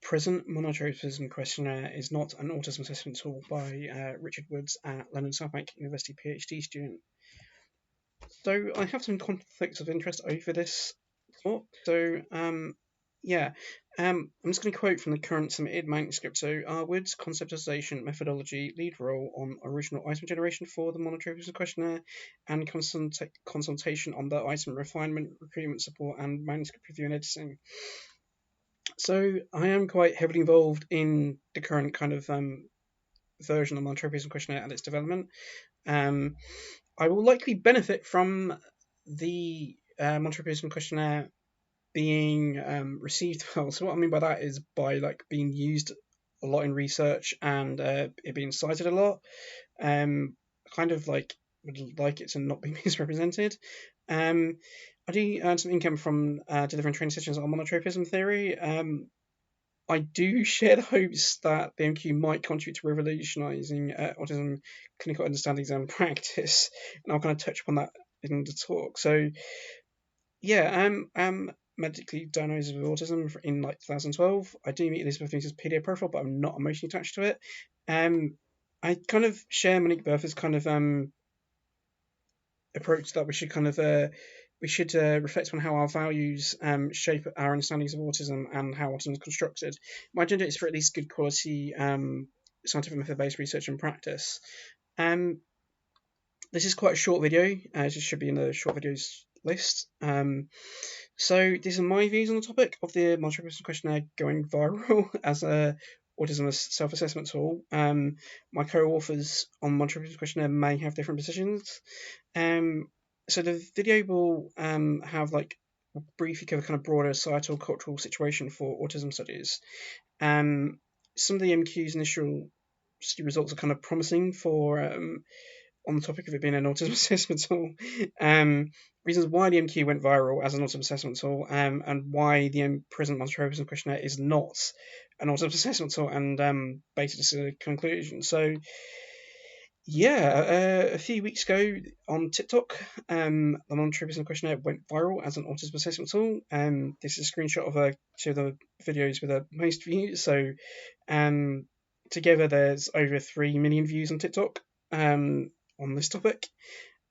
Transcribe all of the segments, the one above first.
present Monotropism Questionnaire is not an autism assessment tool by Richard Woods at London Southbank University PhD student. So I have some conflicts of interest over this talk. So I'm just going to quote from the current submitted manuscript. So Woods' conceptualization methodology lead role on original item generation for the Monotropism Questionnaire and consultation on the item refinement, recruitment support, and manuscript review and editing. So I am quite heavily involved in the current kind of version of the Monotropism Questionnaire and its development. I will likely benefit from the Monotropism Questionnaire being received well. So what I mean by that is by being used a lot in research and it being cited a lot. Kind of would like it to not be misrepresented. I do earn some income from delivering training sessions on monotropism theory. I do share the hopes that the MQ might contribute to revolutionising autism clinical understandings and practice, and I'll kind of touch upon that in the talk. So, yeah, I'm medically diagnosed with autism in 2012. I do meet Elizabeth Newton's PDF profile, but I'm not emotionally attached to it. I kind of share Monique Bertha's kind of approach that we should reflect on how our values shape our understandings of autism and how autism is constructed. My agenda is for at least good quality scientific method-based research and practice. This is quite a short video, as it should be in the short videos list. So these are my views on the topic of the Monotropism Questionnaire going viral as a autism self-assessment tool. My co-authors on Monotropism Questionnaire may have different positions. So the video will have briefly cover kind of broader societal cultural situation for autism studies. Some of the MQ's initial study results are kind of promising for on the topic of it being an autism assessment tool. Reasons why the MQ went viral as an autism assessment tool, and why the present Monotropism Questionnaire is not an autism assessment tool, and basically this is a conclusion. So yeah, a few weeks ago on TikTok, the Monotropism Questionnaire went viral as an autism assessment tool. This is a screenshot of two of the videos with the most views. So together there's over 3 million views on TikTok on this topic,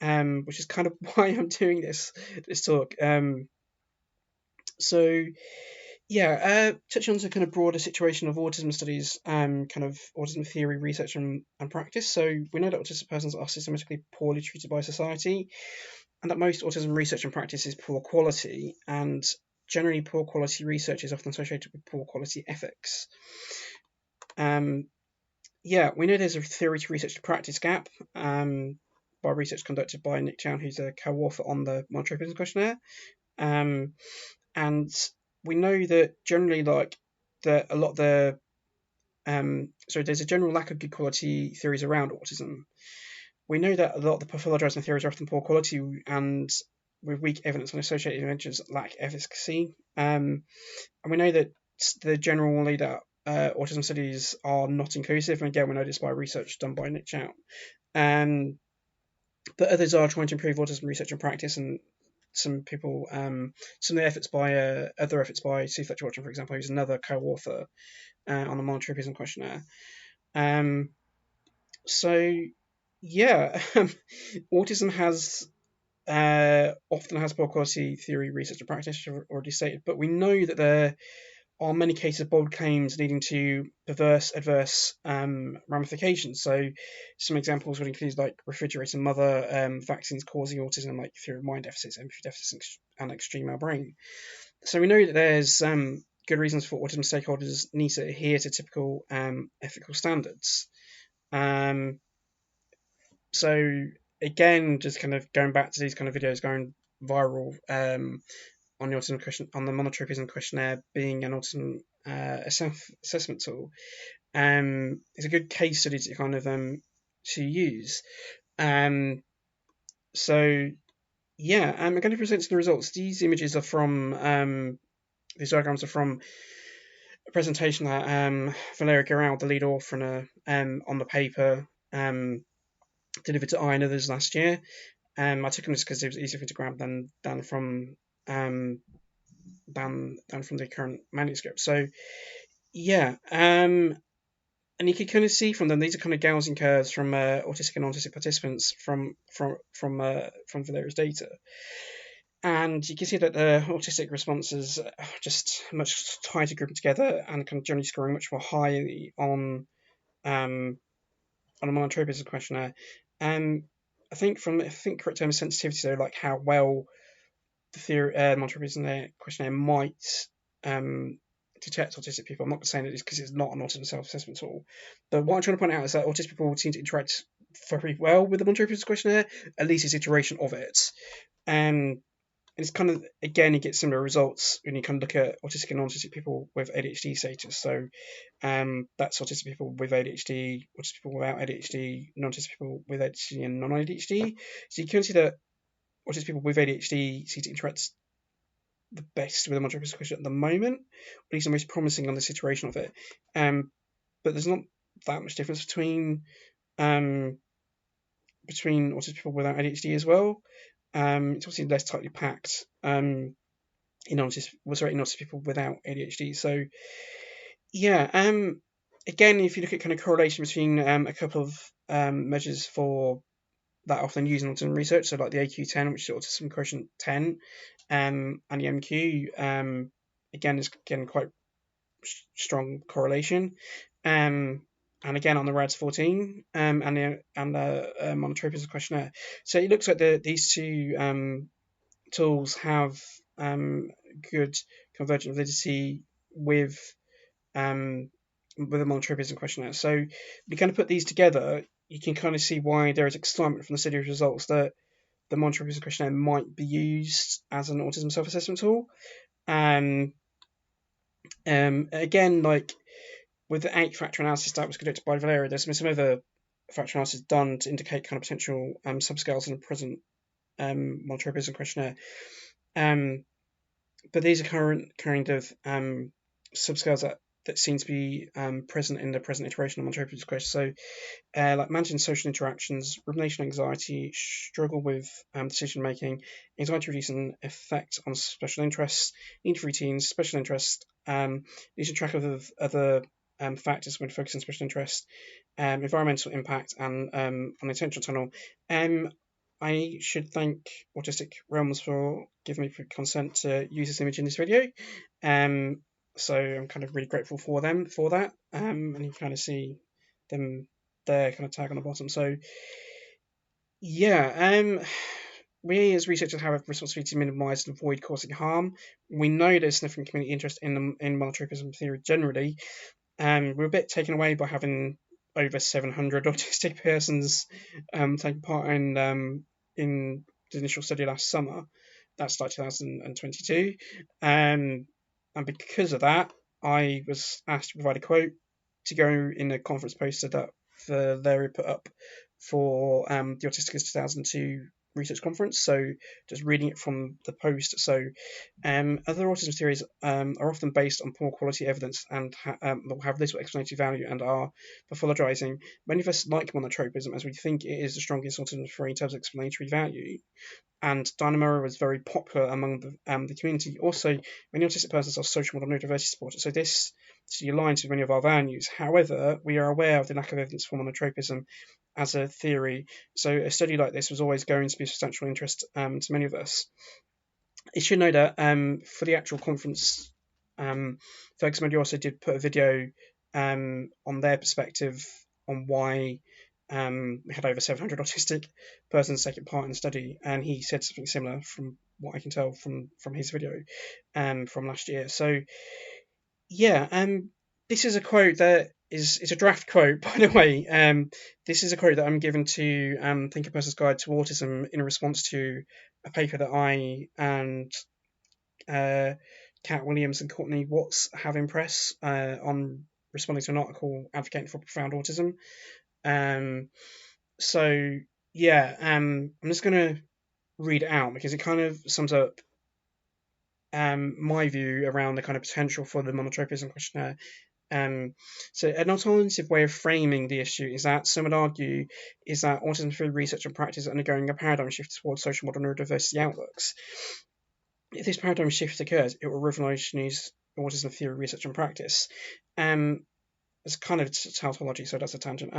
which is kind of why I'm doing this talk. So yeah, touching on the kind of broader situation of autism studies, kind of autism theory, research and practice. So we know that autistic persons are systematically poorly treated by society, and that most autism research and practice is poor quality, and generally poor quality research is often associated with poor quality ethics. Yeah, we know there's a theory to research to practice gap by research conducted by Nick Chown, who's a co-author on the Monotropism Questionnaire. And we know that generally, there's a general lack of good quality theories around autism. We know that a lot of the pathologizing theories are often poor quality and with weak evidence on associated interventions lack efficacy. And we know that the generally that autism studies are not inclusive, and again we know this by research done by Nick Chown. But others are trying to improve autism research and practice, and some people, some of the efforts by other efforts by Fletcher-Watson, for example, who's another co-author on the Monotropism Questionnaire. So yeah, autism has often has poor quality theory, research, and practice, as I've already stated. But we know that there are many cases of bold claims leading to perverse adverse ramifications. So some examples would include refrigerator mother, vaccines causing autism, theory of mind deficits, empathy deficits, and extreme male brain. So we know that there's good reasons for autism stakeholders need to adhere to typical ethical standards. So again, just kind of going back to these kind of videos going viral on the autism question, on the Monotropism Questionnaire being an autism self-assessment tool, it's a good case study to kind of to use. So yeah, I'm going to present the results. These images are from these diagrams are from a presentation that Valeria Garau, the lead author on the paper, delivered to I and others last year. I took them just because it was easier for me to grab than from the current manuscript. So yeah, and you can kind of see from them, these are kind of Gaussian curves from autistic and non-autistic participants from Valeria's data. And you can see that the autistic responses are just much tighter grouped together and kind of generally scoring much more highly on a monotropism questionnaire. I think correct term sensitivity, so like how well the theory monotropism questionnaire might detect autistic people. I'm not saying it is because it's not an autism self-assessment tool, but what I'm trying to point out is that autistic people seem to interact very well with the monotropism questionnaire, at least its iteration of it. And it's kind of, again, you get similar results when you kind of look at autistic and non-autistic people with ADHD status. So that's autistic people with ADHD, autistic people without ADHD, non-autistic people with ADHD and non-ADHD. So you can see that autistic people with ADHD seem to interact the best with the monotropism question at the moment, at least the most promising on this iteration of it. But there's not that much difference between autistic people without ADHD as well. It's obviously less tightly packed in autistic people without ADHD. So yeah, again, if you look at kind of correlation between a couple of measures for that often used in autism research, so like the AQ10, which is autism quotient 10, and the MQ, again, is again quite strong correlation. And again on the RADS 14 and the Monotropism Questionnaire. So it looks like these two tools have good convergent validity with the Monotropism Questionnaire. So we kind of put these together, you can kind of see why there is excitement from the study results that the Monotropism Questionnaire might be used as an autism self-assessment tool. Again, like with the 8-factor analysis that was conducted by Valeria, there's been some other factor analysis done to indicate kind of potential subscales in the present Monotropism Questionnaire. But these are kind of subscales that seem to be present in the present iteration of Monotropism Questionnaire. So like managing social interactions, rumination anxiety, struggle with decision making, anxiety reducing effect on special interests, need for routines, special interest, losing track of other factors when focusing on special interest, environmental impact, and unintentional tunnel. I should thank AutisticRealms for giving me consent to use this image in this video. So I'm kind of really grateful for them for that. And you can kind of see them, their kind of tag on the bottom. So yeah, we as researchers have a responsibility to minimise and avoid causing harm. We know there's significant community interest in monotropism theory generally. We're a bit taken away by having over 700 autistic persons taking part in the initial study last summer. That's like 2022. And because of that, I was asked to provide a quote to go in a conference poster that Valeria put up for the Autisticus 2002 research conference. So just reading it from the post. So other autism theories are often based on poor quality evidence and have little explanatory value and are pathologizing. Many of us like monotropism as we think it is the strongest autism theory in terms of explanatory value. And Dynamora was very popular among the community. Also, many autistic persons are social model neurodiversity supporters, so this aligns with many of our values. However, we are aware of the lack of evidence for monotropism as a theory, so a study like this was always going to be of substantial interest to many of us. It should know that for the actual conference, Fergus Moody also did put a video on their perspective on why we had over 700 autistic persons taking part in the study, and he said something similar from what I can tell from his video from last year. So yeah, this is a quote that is a draft quote, by the way. This is a quote that I'm given to Think a Person's Guide to Autism in response to a paper that I and Kat Williams and Courtney Watts have in press on responding to an article advocating for profound autism. So yeah, I'm just going to read it out because it kind of sums up my view around the kind of potential for the monotropism questionnaire. So an alternative way of framing the issue is that some would argue is that autism theory research and practice are undergoing a paradigm shift towards social model neurodiversity outlooks. If this paradigm shift occurs, it will revolutionise autism theory, research, and practice. It's kind of tautology, so that's a tangent.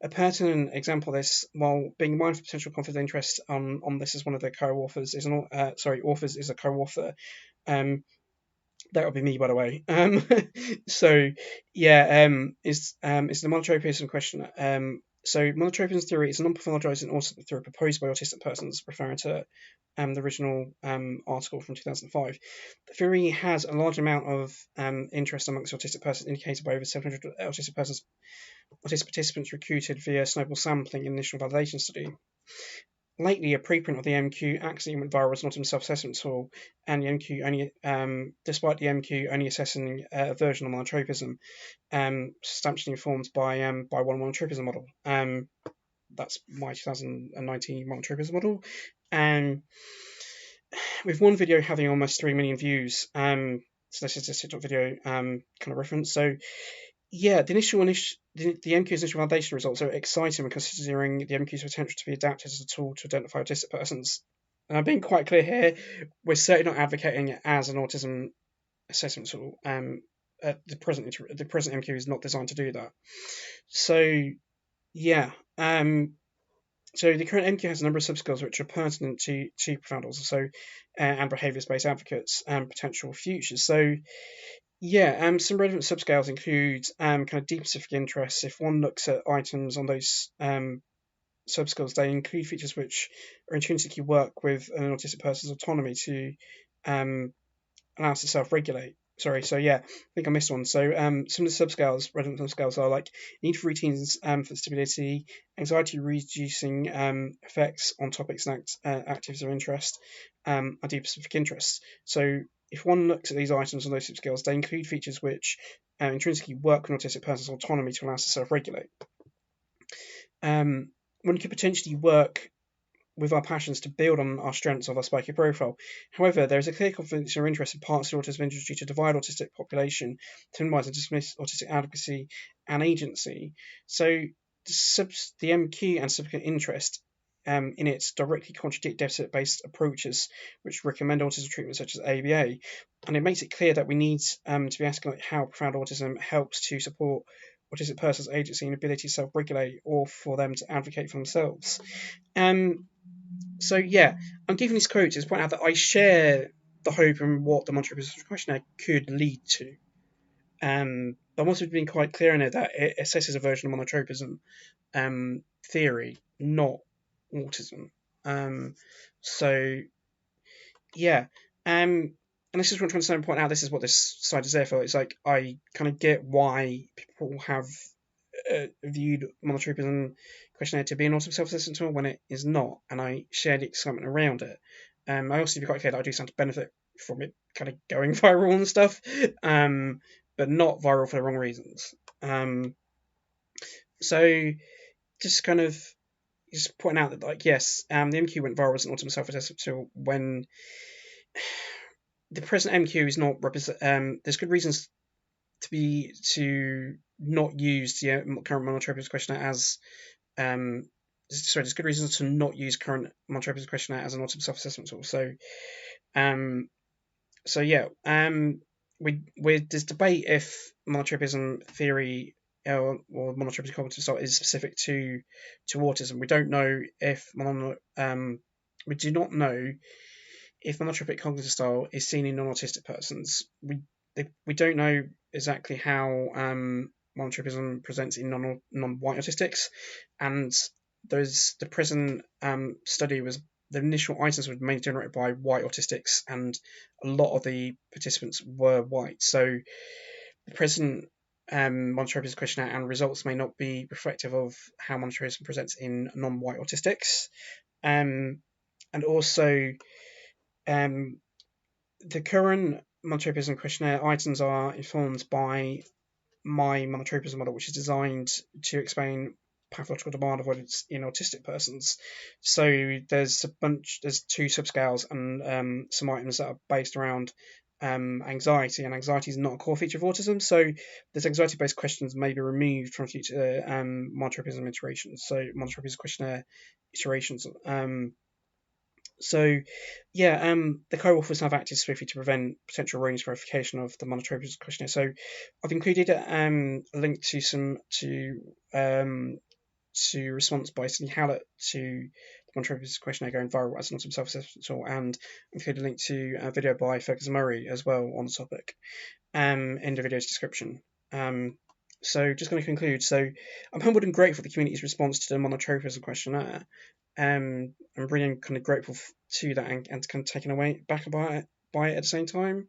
A pertinent example of this, while being mindful of potential conflict of interest on this is one of the co-authors, authors is a co-author. That would be me, by the way. So yeah, is the monotropism question. So monotropism theory is a non-pathologizing autism theory proposed by autistic persons, referring to the original article from 2005. The theory has a large amount of interest amongst autistic persons, indicated by over 700 autistic participants recruited via snowball sampling in initial validation study. Lately, a preprint of the MQ actually went viral as an autism self-assessment tool, and the MQ only, despite the MQ only assessing a version of monotropism, substantially informed by one monotropism model. That's my 2019 monotropism model, with one video having almost 3 million views. So this is a TikTok video kind of reference. So yeah, the MQ's initial validation results are exciting when considering the MQ's potential to be adapted as a tool to identify autistic persons. And I'm being quite clear here, we're certainly not advocating it as an autism assessment tool. The present MQ is not designed to do that. So yeah, so the current MQ has a number of subscales which are pertinent to profound autism, and behaviour-based advocates and potential futures. So yeah, some relevant subscales include kind of deep specific interests. If one looks at items on those subscales, they include features which are intrinsically work with an autistic person's autonomy to allow us to self-regulate. Sorry, so yeah, I think I missed one. So some of the subscales, relevant subscales, are like need for routines for stability, anxiety-reducing effects on topics and activities of interest, and deep specific interests. So if one looks at these items on those subscales, they include features which intrinsically work with an autistic person's autonomy to allow us to self-regulate. One could potentially work with our passions to build on our strengths of our spiky profile. However, there is a clear confidence or interest in parts of the autism industry to divide autistic population, to minimize and dismiss autistic advocacy and agency. So the MQ and subsequent interest in it directly contradict deficit-based approaches which recommend autism treatment such as ABA, and it makes it clear that we need to be asking how profound autism helps to support autistic persons' agency and ability to self-regulate, or for them to advocate for themselves. So yeah, I'm giving these quotes to point out that I share the hope in what the Monotropism Questionnaire could lead to. But I'm also being quite clear in it that it assesses a version of monotropism theory, not autism. So yeah, and this is what I'm trying to point out. This is what this slide is there for. It's like I kind of get why people have viewed Monotropism Questionnaire to be an autism self-assessment tool when it is not, and I share the excitement around it. I also be quite clear that I do stand to benefit from it kind of going viral and stuff, but not viral for the wrong reasons. So just kind of just pointing out that, like, yes, the MQ went viral as an autism self-assessment tool when the present MQ is not there's good reasons to not use the current Monotropism Questionnaire as there's good reasons to not use current Monotropism Questionnaire as an autism self-assessment tool. So yeah, there's debate if monotropism theory or monotropism cognitive style is specific to autism. We don't know if we do not know if monotropic cognitive style is seen in non-autistic persons. We don't know exactly how monotropism presents in non-white autistics, and there's the present study was the initial items were mainly generated by white autistics, and a lot of the participants were white. So the present Monotropism Questionnaire and results may not be reflective of how monotropism presents in non-white autistics, and also the current Monotropism Questionnaire items are informed by my Monotropism model, which is designed to explain pathological demand avoidance in autistic persons. So there's two subscales and some items that are based around anxiety, and anxiety is not a core feature of autism. So there's anxiety-based questions may be removed from future Monotropism iterations. So Monotropism Questionnaire iterations. So, yeah, the co-authors have acted swiftly to prevent potential erroneous verification of the Monotropism Questionnaire. So, I've included a link to response by Sydney Hallett to the Monotropism Questionnaire going viral as an autism self-assessment tool, and included a link to a video by Fergus Murray as well on the topic in the video's description. So just going to conclude. So I'm humbled and grateful for the community's response to the Monotropism Questionnaire. I'm really kind of grateful to that and kind of taken away back by it at the same time.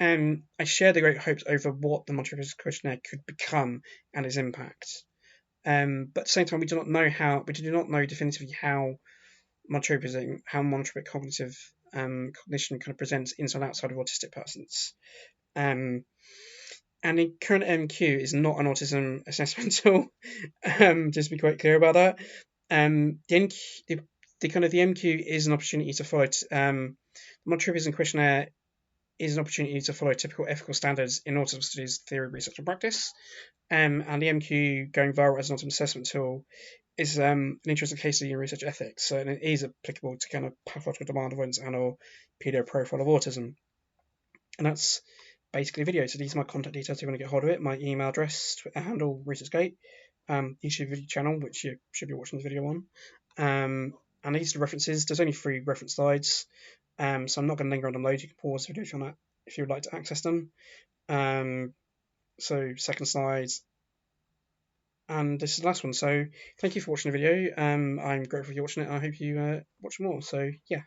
I share the great hopes over what the Monotropism Questionnaire could become and its impact. But at the same time, we do not know definitively how monotropic cognitive cognition kind of presents inside and outside of autistic persons. And the current MQ is not an autism assessment tool. Just to be quite clear about that. The MQ is an opportunity to follow. The Monotropism Questionnaire is an opportunity to follow typical ethical standards in autism studies, theory, research, and practice. And the MQ going viral as an autism assessment tool is an interesting case study in research ethics. So it is applicable to kind of pathological demand avoidance and or pedo profile of autism. And that's basically a video. So these are my contact details if you want to get hold of it. My email address, Twitter handle, ResearchGate, YouTube video channel, which you should be watching this video on. And these are the references. There's only 3 reference slides, so I'm not going to linger on them loads. You can pause the video if you would like to access them. So second slide, and this is the last one. So thank you for watching the video. I'm grateful for you watching it. I hope you watch more. So yeah.